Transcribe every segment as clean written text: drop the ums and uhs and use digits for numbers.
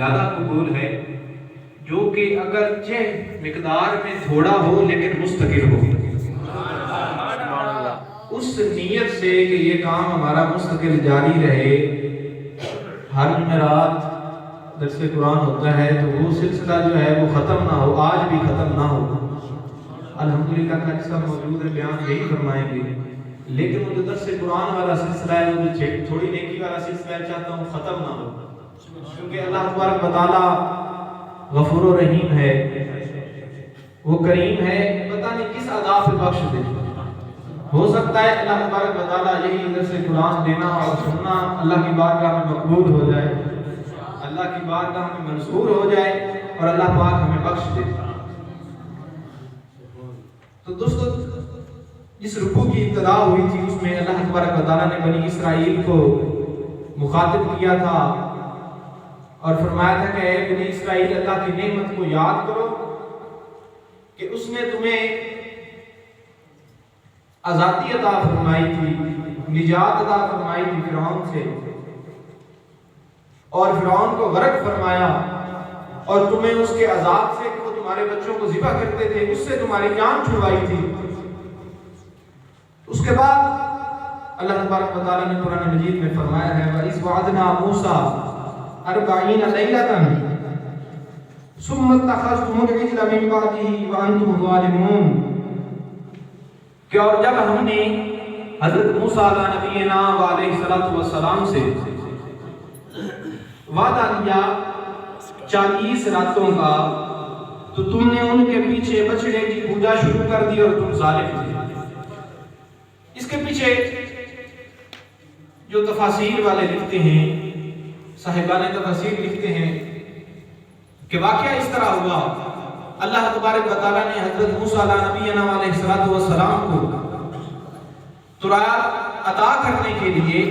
زیادہ قبول ہے، جو کہ اگرچہ مقدار میں تھوڑا ہو لیکن مستقل ہو، اس نیت سے کہ یہ کام ہمارا مستقل جاری رہے۔ ہر جمعرات درس قرآن ہوتا ہے تو وہ سلسلہ جو ہے وہ ختم نہ ہو، آج بھی ختم نہ ہو۔ الحمدللہ کا سب موجود ہے، بیان یہی فرمائیں گے، لیکن وہ جو درس قرآن والا سلسلہ ہے، وہ جو تھوڑی نیکی والا سلسلہ ہے، چاہتا ہوں ختم نہ ہو، کیونکہ اللہ تبارک و تعالی غفور و رحیم ہے، وہ کریم ہے، پتہ نہیں کس عذاب سے بخش دے۔ ہو سکتا ہے اللہ تبارک و تعالیٰ یہی درس قرآن دینا اور سننا اللہ کی بارگاہ میں مقبول ہو جائے، اللہ کی بارگاہ میں منصور ہو جائے اور اللہ پاک ہمیں بخش دے۔ تو دوستو، جس رکوع کی ابتدا ہوئی تھی اس میں اللہ تبارک و تعالیٰ نے بنی اسرائیل کو مخاطب کیا تھا اور فرمایا تھا کہ اے بنی اسرائیل، اللہ کی نعمت کو یاد کرو کہ اس نے تمہیں آزادی عطا فرمائی تھی، نجات عطا فرمائی تھی فرعون سے، اور فرعون کو غرق فرمایا، اور تمہیں اس کے عذاب سے کہ وہ تمہارے بچوں کو ذبح کرتے تھے اس سے تمہاری جان چھڑوائی تھی۔ اس کے بعد اللہ تبارک و تعالیٰ نے قرآن مجید میں فرمایا ہے وَإِذْ وَعَدْنَا مُوسَىٰ 40 لَيْلَةً ثُمَّ اتَّخَذْتُمُ الْعِجْلَ مِن بَعْدِهِ وَأَنْتُمْ ظَالِمُونَ، کہ اور جب ہم نے حضرت موسیٰ علیہ نبینا علیہ السلام سے وعدہ لیا 40 راتوں کا، تو تم نے ان کے پیچھے بچڑے کی پوجا شروع کر دی اور تم ظالم تھے۔ اس کے پیچھے جو تفاسیر والے لکھتے ہیں، صاحبان تفاسیر لکھتے ہیں کہ واقعہ اس طرح ہوا، اللہ تبارک و تعالیٰ نے حضرت موسیٰ علیہ نبینا علیہ السلام کو تورات عطا کرنے کے لیے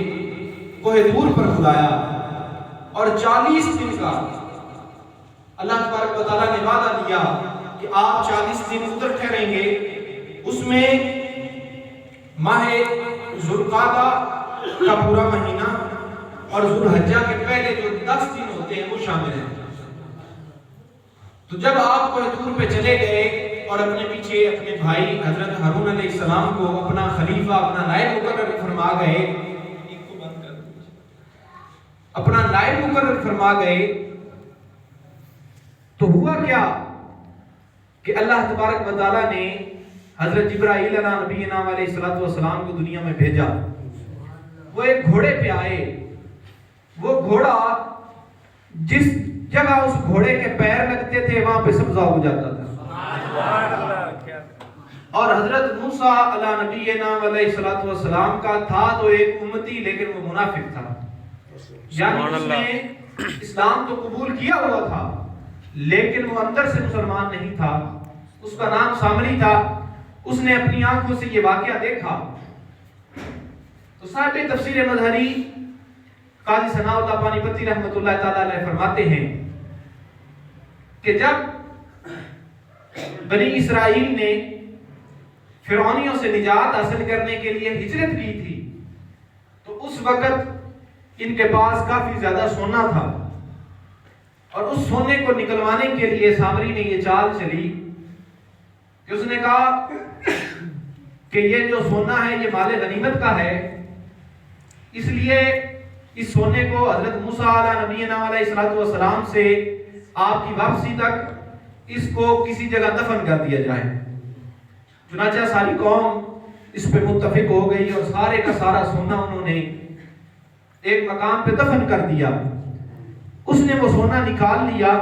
کوہ طور پر بلایا، اور 40 دن کا اللہ تبارک و تعالیٰ نے وعدہ دیا کہ آپ 40 دن ادھر ٹھہریں گے، اس میں ماہ ذوالقعدہ کا پورا مہینہ اور ذوالحجہ کے پہلے جو 10 دن ہوتے ہیں وہ شامل ہیں۔ تو جب آپ کوہ طور پہ چلے گئے اور اپنے پیچھے اپنے بھائی حضرت ہارون علیہ السلام کو اپنا خلیفہ، اپنا نائب مقرر فرما گئے، اپنا نائب مقرر فرما گئے، تو ہوا کیا کہ اللہ تبارک و تعالیٰ نے حضرت جبرائیل علیہ نبینا علیہ السلام کو دنیا میں بھیجا۔ وہ ایک گھوڑے پہ آئے، وہ گھوڑا جس جگہ اس گھوڑے کے پیر لگتے تھے وہاں پہ سبزہ ہو جاتا تھا، اور حضرت موسیٰ علیہ نبینا علیہ السلام کا تھا تو ایک امتی لیکن وہ منافق تھا، یعنی اس نے اسلام تو قبول کیا ہوا تھا لیکن وہ اندر سے مسلمان نہیں تھا۔ اس کا نام سامری تھا، اس نے اپنی آنکھوں سے یہ واقعہ دیکھا۔ تو صاحب تفسیر مظہری قاضی ثناء اللہ پانی پتی رحمۃ اللہ تعالی علیہ فرماتے ہیں کہ جب بنی اسرائیل نے فرعونیوں سے نجات حاصل کرنے کے لیے ہجرت کی تھی تو اس وقت ان کے پاس کافی زیادہ سونا تھا، اور اس سونے کو نکلوانے کے لیے سامری نے یہ چال چلی کہ اس نے کہا کہ یہ جو سونا ہے یہ مال غنیمت کا ہے، اس لیے اس سونے کو حضرت موسیٰ علیہ نبینا علیہ السلام سے آپ کی واپسی تک اس کو کسی جگہ دفن کر دیا جائے۔ چنانچہ ساری قوم اس پہ متفق ہو گئی اور سارے کا سارا سونا انہوں نے ایک مقام پہ دفن کر دیا۔ اس نے وہ سونا نکال لیا،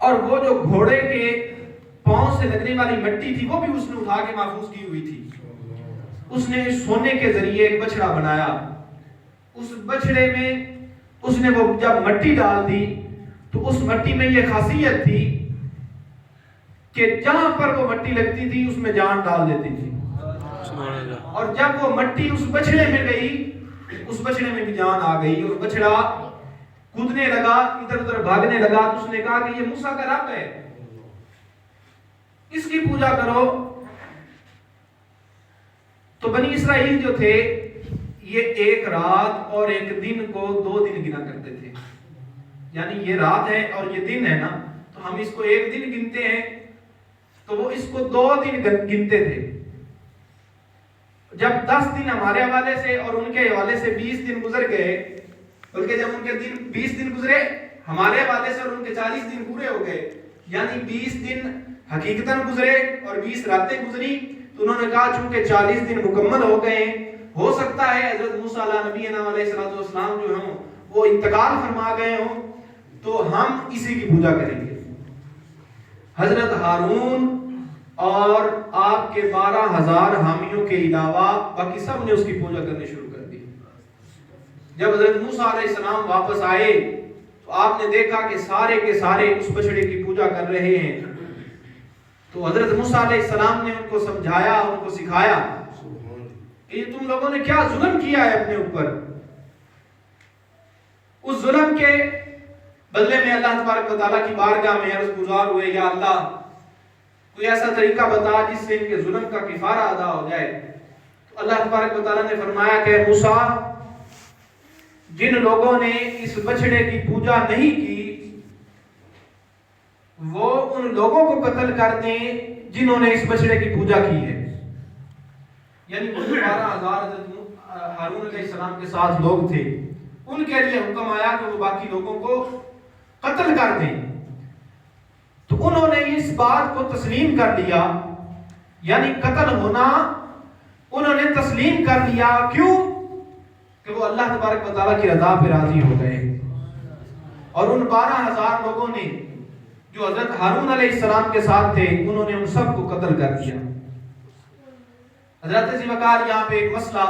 اور وہ جو گھوڑے کے پاؤں سے لگنے والی مٹی تھی وہ بھی اس نے اٹھا کے محفوظ کی ہوئی تھی۔ اس نے اس سونے کے ذریعے ایک بچڑا بنایا، اس بچڑے میں اس نے وہ جب مٹی ڈال دی تو اس مٹی میں یہ خاصیت تھی کہ جہاں پر وہ مٹی لگتی تھی اس میں جان ڈال دیتی تھی، اور جب وہ مٹی اس بچڑے میں گئی اس بچڑے میں بھی جان آ گئی، اور بچڑا کودنے لگا، ادھر ادھر بھاگنے لگا۔ تو اس نے کہا کہ یہ موسیٰ کا رب ہے، اس کی پوجا کرو۔ تو بنی اسرائیل جو تھے یہ ایک رات اور ایک دن کو 2 دن گنا کرتے تھے، یعنی یہ رات ہے اور یہ دن ہے نا، تو ہم اس کو ایک دن گنتے ہیں، تو وہ اس کو 2 دن گنتے تھے۔ جب 10 دن ہمارے حوالے سے اور ان کے حوالے سے 20 دن گزر گئے، بلکہ جب ان کے 20 دن گزرے ہمارے حوالے سے اور ان کے 40 دن پورے ہو گئے، یعنی 20 دن حقیقتاً گزرے اور 20 راتیں گزری، تو انہوں نے کہا چونکہ 40 دن مکمل ہو گئے، ہو سکتا ہے حضرت موسیٰ علیہ نبینا علیہ السلام جو ہوں وہ انتقال فرما گئے ہوں، تو ہم اسی کی پوجا کریں گے۔ حضرت ہارون اور آپ کے 12,000 حامیوں کے علاوہ باقی سب نے اس کی پوجا کرنے شروع کر دی۔ جب حضرت موسیٰ علیہ السلام واپس آئے تو آپ نے دیکھا کہ سارے کے سارے اس بچڑے کی پوجا کر رہے ہیں، تو حضرت موسیٰ علیہ السلام نے ان کو سمجھایا، ان کو سکھایا کہ یہ تم لوگوں نے کیا ظلم کیا ہے اپنے اوپر۔ اس ظلم کے بدلے میں اللہ تبارک و تعالیٰ کی بارگاہ میں عرض گزار ہوئے، یا اللہ کوئی ایسا طریقہ بتا جس سے ان کے ظلم کا کفارہ ادا ہو جائے۔ تو اللہ تبارک و تعالیٰ نے فرمایا کہ موسیٰ، جن لوگوں نے اس بچڑے کی پوجا نہیں کی وہ ان لوگوں کو قتل کر دیں جنہوں نے اس بچڑے کی پوجا کی ہے۔ یعنی وہ 12,000 حضرت ہارون علیہ السلام کے ساتھ لوگ تھے، ان کے لیے حکم آیا کہ وہ باقی لوگوں کو قتل کر دیں، تو انہوں نے اس بات کو تسلیم کر لیا، یعنی قتل ہونا انہوں نے تسلیم کر لیا۔ کیوں؟ کہ وہ اللہ تبارک و تعالیٰ کی رضا پہ راضی ہو گئے، اور ان 12,000 لوگوں نے جو حضرت ہارون علیہ السلام کے ساتھ تھے انہوں نے ان سب کو قتل کر دیا۔ حضرت ذیوقار یہاں پہ ایک مسئلہ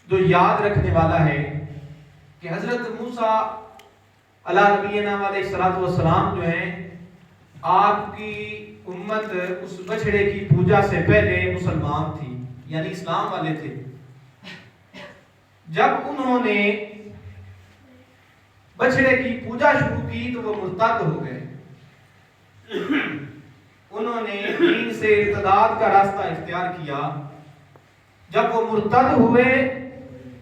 جو یاد رکھنے والا ہے کہ حضرت موسیٰ علیہ نبینا علیہ السلام جو ہیں، آپ کی امت اس بچڑے کی پوجا سے پہلے مسلمان تھی، یعنی اسلام والے تھے۔ جب انہوں نے بچڑے کی پوجا شروع کی تو وہ مرتد ہو گئے، انہوں نے دین سے ارتداد کا راستہ اختیار کیا۔ جب وہ مرتد ہوئے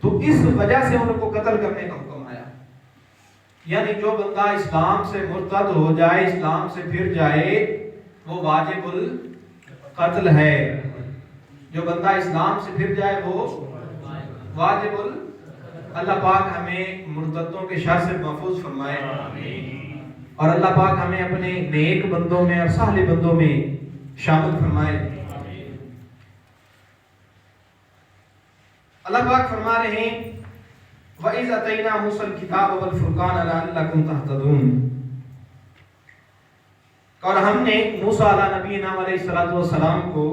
تو اس وجہ سے ان کو قتل کرنے کا حکم آیا، یعنی جو بندہ اسلام سے مرتد ہو جائے، اسلام سے پھر جائے، وہ واجب القتل ہے۔ جو بندہ اسلام سے پھر جائے وہ واجب اللہ پاک ہمیں مرتدوں کے شر سے محفوظ فرمائے، اور اللہ پاک ہمیں اپنے نیک بندوں میں اور صالح بندوں میں شامل فرمائے۔ اللہ پاک فرما رہے ہیں وَإِذْ أَتَيْنَا مُوسَى الْكِتَابَ وَالْفُرْقَانَ لَعَلَّكُمْ تَهْتَدُونَ، اور ہم نے موسیٰ علیہ نبینا علیہ السلام کو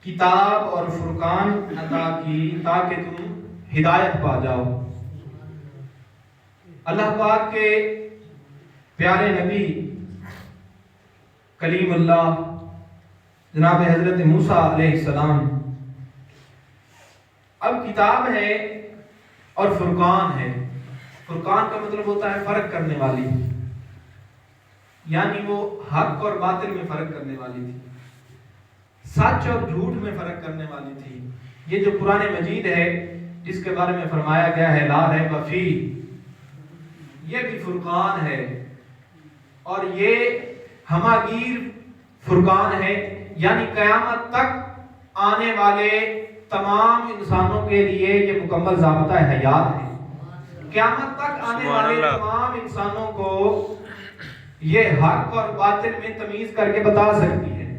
کتاب اور فرقان عطا کی تاکہ تم ہدایت پا جاؤ۔ اللہ پاک کے پیارے نبی کلیم اللہ جناب حضرت موسیٰ علیہ السلام، اب کتاب ہے اور فرقان ہے۔ فرقان کا مطلب ہوتا ہے فرق کرنے والی، یعنی وہ حق اور باطل میں فرق کرنے والی تھی، سچ اور جھوٹ میں فرق کرنے والی تھی۔ یہ جو قرآن مجید ہے جس کے بارے میں فرمایا گیا ہے لا ریب فیہ، یہ بھی فرقان ہے، اور یہ ہماگیر فرقان ہے، یعنی قیامت تک آنے والے تمام انسانوں کے لیے یہ مکمل ضابطہ حیات ہے۔ قیامت تک آنے والے تمام انسانوں کو یہ حق اور باطل میں تمیز کر کے بتا سکتی ہے۔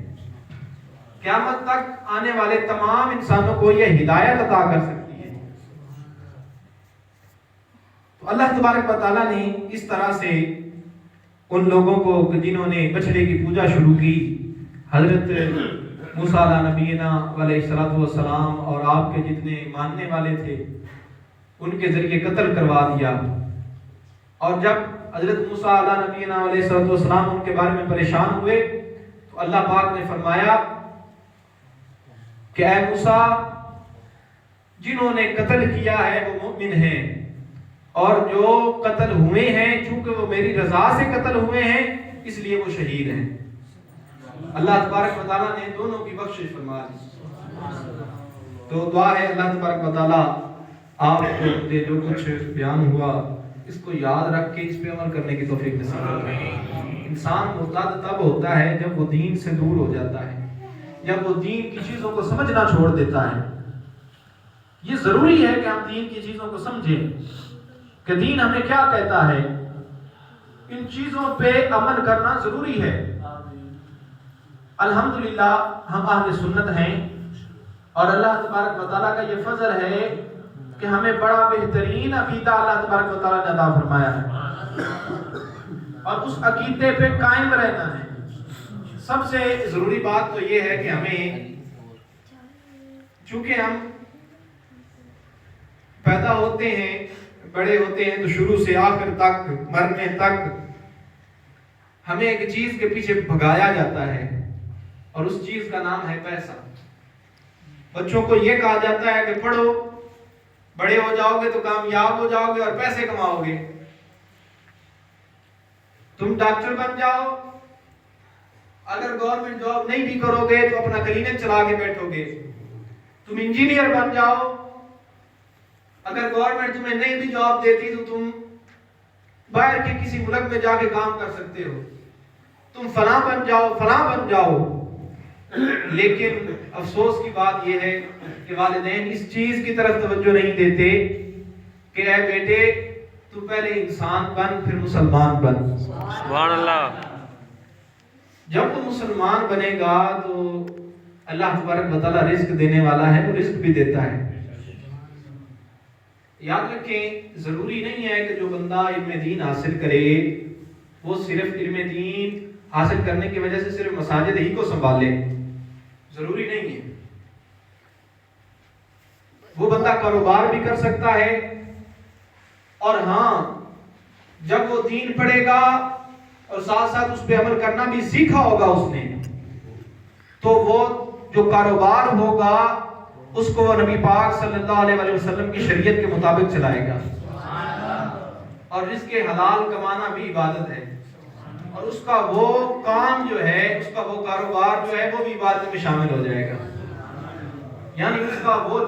قیامت تک آنے والے تمام انسانوں کو یہ ہدایت عطا کر سکتی ہے۔ تو اللہ تبارک و تعالیٰ نے اس طرح سے ان لوگوں کو جنہوں نے بچڑے کی پوجا شروع کی، حضرت موسیٰ علیہ نبینا علیہ السلام اور آپ کے جتنے ماننے والے تھے ان کے ذریعے قتل کروا دیا۔ اور جب حضرت موسیٰ علیہ نبینا علیہ السلام ان کے بارے میں پریشان ہوئے تو اللہ پاک نے فرمایا کہ اے موسیٰ، جنہوں نے قتل کیا ہے وہ مومن ہیں، اور جو قتل ہوئے ہیں چونکہ وہ میری رضا سے قتل ہوئے ہیں اس لیے وہ شہید ہیں۔ اللہ تبارک و تعالیٰ نے دونوں کی بخشش فرما دی۔ تو دعا ہے اللہ تبارک و تعالیٰ آپ کو جو کچھ بیان ہوا اس کو یاد رکھ کے اس پہ عمل کرنے کی توفیق نصیب فرمائے۔ انسان مرتد تب ہوتا ہے جب وہ دین سے دور ہو جاتا ہے، جب وہ دین کی چیزوں کو سمجھنا چھوڑ دیتا ہے۔ یہ ضروری ہے کہ ہم دین کی چیزوں کو سمجھیں کہ دین ہمیں کیا کہتا ہے، ان چیزوں پہ عمل کرنا ضروری ہے۔ الحمدللہ ہم اہل سنت ہیں، اور اللہ تبارک و تعالیٰ کا یہ فضل ہے کہ ہمیں بڑا بہترین عقیدہ اللہ تبارک و تعالیٰ نے عطا فرمایا ہے، اور اس عقیدے پہ قائم رہنا ہے۔ سب سے ضروری بات تو یہ ہے کہ ہمیں، چونکہ ہم پیدا ہوتے ہیں، بڑے ہوتے ہیں، تو شروع سے آخر تک، مرنے تک ہمیں ایک چیز کے پیچھے بھگایا جاتا ہے، اور اس چیز کا نام ہے پیسہ۔ بچوں کو یہ کہا جاتا ہے کہ پڑھو، بڑے ہو جاؤ گے تو کامیاب ہو جاؤ گے اور پیسے کماؤ گے، تم ڈاکٹر بن جاؤ، اگر گورنمنٹ جاب نہیں بھی کرو گے تو اپنا کلینک چلا کے بیٹھو گے، تم انجینئر بن جاؤ، اگر گورنمنٹ تمہیں نہیں بھی جاب دیتی تو تم باہر کے کسی ملک میں جا کے کام کر سکتے ہو، تم فلاں بن جاؤ، فلاں بن جاؤ۔ لیکن افسوس کی بات یہ ہے کہ والدین اس چیز کی طرف توجہ نہیں دیتے کہ اے بیٹے تو پہلے انسان بن پھر مسلمان بن۔ سبحان اللہ۔ جب وہ مسلمان بنے گا تو اللہ تبارک و تعالیٰ رزق دینے والا ہے، وہ رزق بھی دیتا ہے۔ یاد رکھیں، ضروری نہیں ہے کہ جو بندہ علم دین حاصل کرے وہ صرف علم دین حاصل کرنے کی وجہ سے صرف مساجد ہی کو سنبھالے، ضروری نہیں ہے۔ وہ بندہ کاروبار بھی کر سکتا ہے، اور ہاں جب وہ دین پڑھے گا اور ساتھ ساتھ اس پہ عمل کرنا بھی سیکھا ہوگا اس نے، تو وہ جو کاروبار ہوگا اس کو وہ نبی پاک صلی اللہ علیہ وسلم کی شریعت کے مطابق چلائے گا، اور رزق حلال کمانا بھی عبادت ہے، اور اس کا وہ کام جو ہے، اس کا وہ کاروبار جو ہے وہ بھی عبادت میں شامل ہو جائے گا، یعنی اس کا وہ